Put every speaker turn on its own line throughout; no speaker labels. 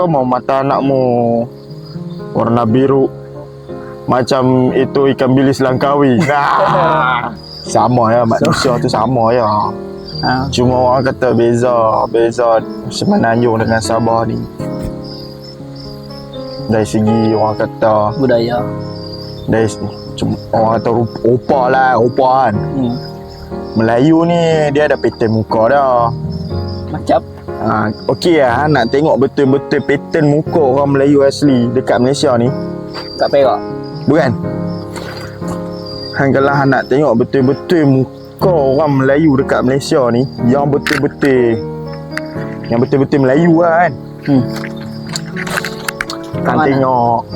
Kau mau mata anakmu warna biru macam itu ikan bilis Langkawi. Nah, sama ya manusia tu sama ya. Cuma orang kata beza Semenanjung dengan Sabah ni. Dari segi orang kata
budaya.
Dari orang kata rupa kan. Melayu ni dia ada pattern muka dah.
Macam
Okey lah, nak tengok betul-betul pattern muka orang Melayu asli dekat Malaysia ni.
kat Perak.
Bukan? Kalau nak tengok betul-betul muka orang Melayu dekat Malaysia ni, yang betul-betul Melayu lah kan. Kan tengok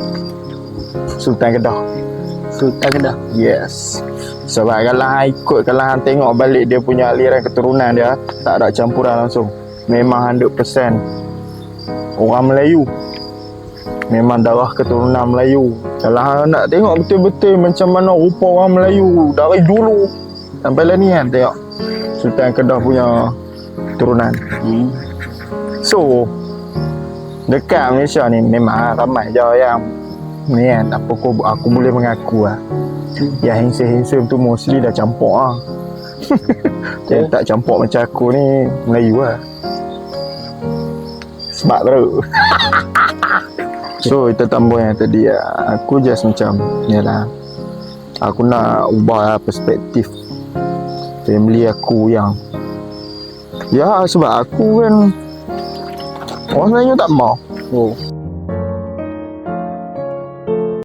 Sultan Kedah.
Sultan Kedah.
Yes. Sebab kalau hang tengok balik dia punya aliran keturunan dia, tak ada campuran langsung. Memang 100% orang Melayu. Memang darah keturunan Melayu. Kalau hang nak tengok betul-betul macam mana rupa orang Melayu dari dulu sampai lah ni kan, tengok Sultan Kedah punya keturunan. So dekat Malaysia ni memang ramai je yang ni kan, aku boleh mengaku lah, yang handsome tu mostly dah campur lah. Yang tak campur macam aku ni Melayu lah. Sebab bro. So kita tambah yang tadi lah, aku just macam yalah, aku nak ubah perspektif family aku yang sebab aku kan orang Melayu tak mau.